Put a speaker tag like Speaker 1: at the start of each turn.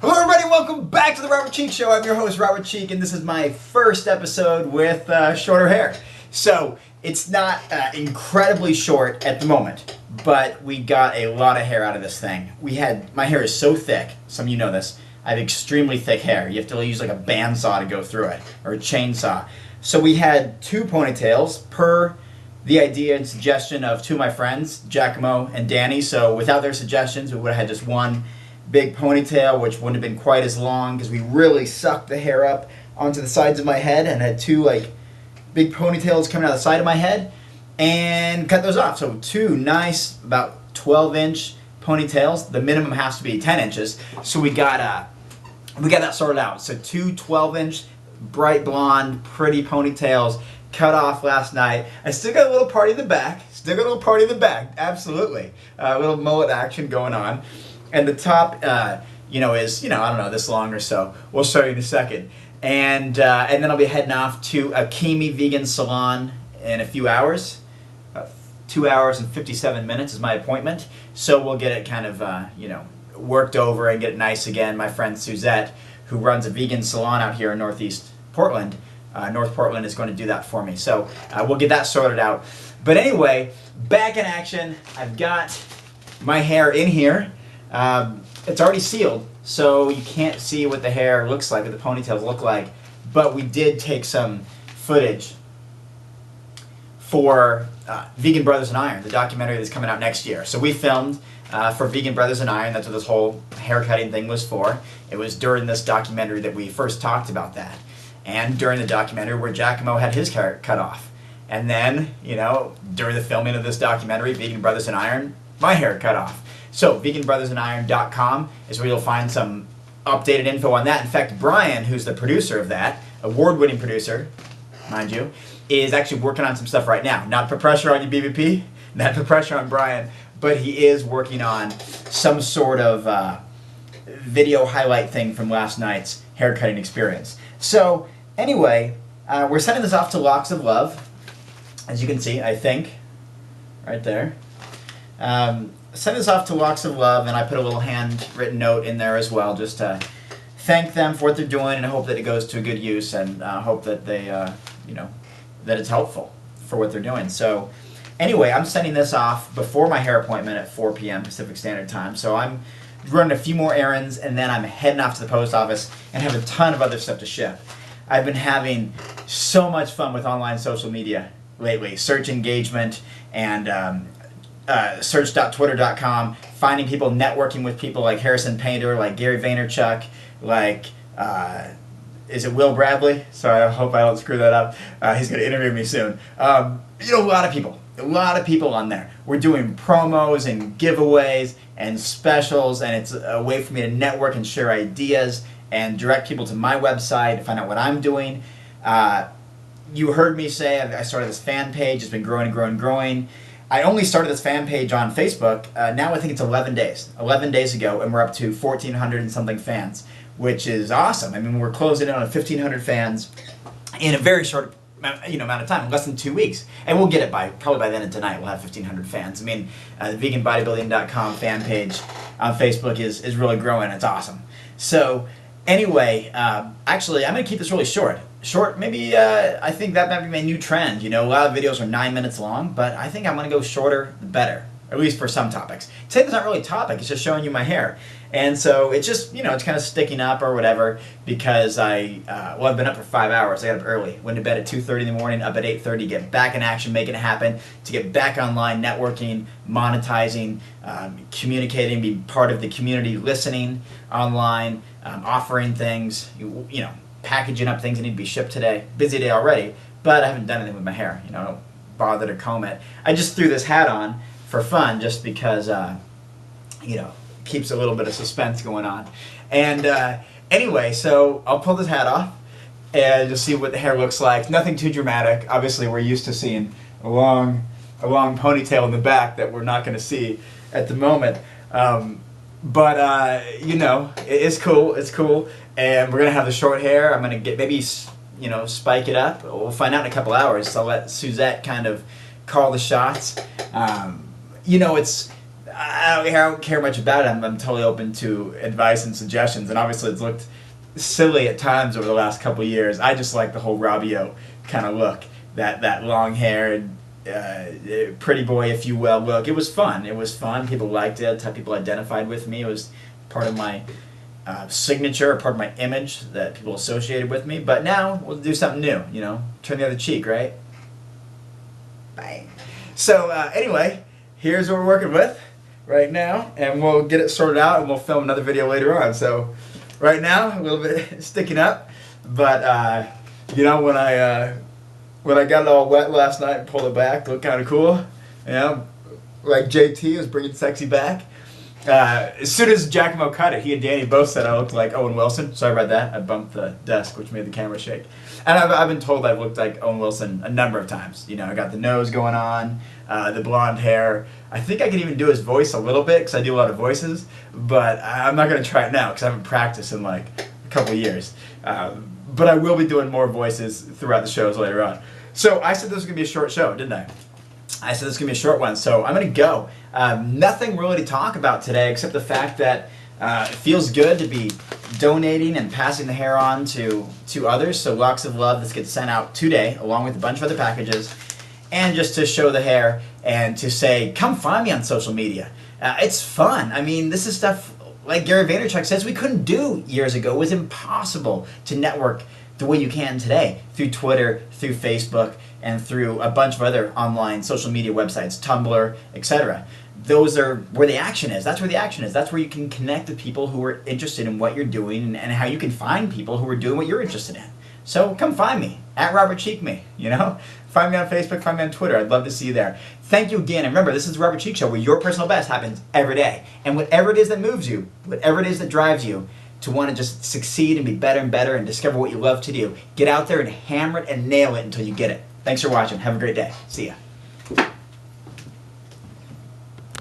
Speaker 1: Hello everybody, welcome back to the Robert Cheeke Show. I'm your host, Robert Cheeke, and this is my first episode with shorter hair. So, it's not incredibly short at the moment, but we got a lot of hair out of this thing. My hair is so thick, some of you know this, I have extremely thick hair. You have to use like a bandsaw to go through it, or a chainsaw. So we had two ponytails per the idea and suggestion of two of my friends, Giacomo and Danny. So without their suggestions, we would have had just one big ponytail, which wouldn't have been quite as long because we really sucked the hair up onto the sides of my head and had two like big ponytails coming out the side of my head and cut those off. So two nice, about 12-inch ponytails. The minimum has to be 10 inches. So we got that sorted out. So two 12-inch, bright blonde, pretty ponytails cut off last night. I still got a little party in the back. Absolutely. A little mullet action going on. And the top, is, I don't know, this long or so. We'll show you in a second. And then I'll be heading off to a Kimi vegan salon in a few hours. 2 hours and 57 minutes is my appointment. So we'll get it kind of, worked over and get it nice again. My friend Suzette, who runs a vegan salon out here in North Portland, is going to do that for me. So we'll get that sorted out. But anyway, back in action. I've got my hair in here. It's already sealed, so you can't see what the hair looks like, what the ponytails look like, but we did take some footage for Vegan Brothers in Iron, the documentary that's coming out next year. So we filmed for Vegan Brothers in Iron. That's what this whole haircutting thing was for. It was during this documentary that we first talked about that, and during the documentary where Giacomo had his hair cut off. And then, during the filming of this documentary, Vegan Brothers in Iron, my hair cut off. So, veganbrothersinIron.com is where you'll find some updated info on that. In fact, Brian, who's the producer of that, award-winning producer, mind you, is actually working on some stuff right now. Not to put pressure on you, BBP, not to put pressure on Brian, but he is working on some sort of video highlight thing from last night's haircutting experience. So, anyway, we're sending this off to Locks of Love, as you can see, I think, right there. Send this off to Locks of Love, and I put a little handwritten note in there as well, just to thank them for what they're doing, and hope that it goes to good use, and hope that they, that it's helpful for what they're doing. So, anyway, I'm sending this off before my hair appointment at 4 p.m. Pacific Standard Time. So I'm running a few more errands, and then I'm heading off to the post office and have a ton of other stuff to ship. I've been having so much fun with online social media lately, search engagement, and search.twitter.com, finding people, networking with people like Harrison Painter, like Gary Vaynerchuk, like, is it Will Bradley? Sorry, I hope I don't screw that up. He's going to interview me soon. A lot of people on there. We're doing promos and giveaways and specials, and it's a way for me to network and share ideas and direct people to my website to find out what I'm doing. You heard me say I started this fan page. It's been growing and growing and growing. I only started this fan page on Facebook, now I think it's 11 days. 11 days ago, and we're up to 1,400 and something fans, which is awesome. I mean, we're closing in on 1,500 fans in a very short amount of time, less than 2 weeks. And we'll get it probably by the end of tonight, we'll have 1,500 fans. I mean, the veganbodybuilding.com fan page on Facebook is really growing. It's awesome. So, anyway, actually, I'm going to keep this really short. Maybe, I think that might be my new trend. A lot of videos are 9 minutes long, but I think I'm going to go shorter, the better, at least for some topics. Today there's not really a topic, it's just showing you my hair. And so it's just, it's kind of sticking up or whatever because I've been up for 5 hours. I got up early, went to bed at 2:30 in the morning, up at 8:30, get back in action, making it happen, to get back online, networking, monetizing, communicating, being part of the community, listening online, offering things, packaging up things that need to be shipped today. Busy day already, but I haven't done anything with my hair. I don't bother to comb it. I just threw this hat on for fun just because, keeps a little bit of suspense going on. And anyway, so I'll pull this hat off and just see what the hair looks like. Nothing too dramatic. Obviously, we're used to seeing a long ponytail in the back that we're not going to see at the moment. But it's cool. It's cool. And we're going to have the short hair. I'm going to get maybe, spike it up. We'll find out in a couple hours. So I'll let Suzette kind of call the shots. I don't care much about it. I'm totally open to advice and suggestions, and obviously it's looked silly at times over the last couple of years. I just like the whole Robbio kind of look, that long hair, pretty boy, if you will, look. It was fun. It was fun. People liked it. That's how people identified with me. It was part of my signature, part of my image that people associated with me. But now we'll do something new. You know, turn the other cheek, right? Bang. So anyway, here's what we're working with right now, and we'll get it sorted out, and we'll film another video later on. So right now, a little bit sticking up, but you know, when I got it all wet last night and pulled it back, it looked kind of cool. You know, like JT was bringing sexy back. As soon as Giacomo cut it, he and Danny both said I looked like Owen Wilson. Sorry about that. I bumped the desk, which made the camera shake. And I've been told I've looked like Owen Wilson a number of times. You know, I got the nose going on, the blonde hair. I think I can even do his voice a little bit because I do a lot of voices. But I'm not going to try it now because I haven't practiced in like a couple years. But I will be doing more voices throughout the shows later on. So I said this was going to be a short show, didn't I? I said this is going to be a short one, so I'm going to go. Nothing really to talk about today except the fact that it feels good to be donating and passing the hair on to others. So Locks of Love, this gets sent out today along with a bunch of other packages. And just to show the hair and to say, come find me on social media. It's fun. I mean, this is stuff like Gary Vaynerchuk says we couldn't do years ago. It was impossible to network the way you can today through Twitter, through Facebook, and through a bunch of other online social media websites, Tumblr, etc. Those are where the action is. That's where the action is. That's where you can connect with people who are interested in what you're doing and how you can find people who are doing what you're interested in. So come find me, at Robert Cheeke me, you know? Find me on Facebook, find me on Twitter. I'd love to see you there. Thank you again. And remember, this is the Robert Cheeke Show where your personal best happens every day. And whatever it is that moves you, whatever it is that drives you to want to just succeed and be better and better and discover what you love to do, get out there and hammer it and nail it until you get it. Thanks for watching. Have a great day. See ya.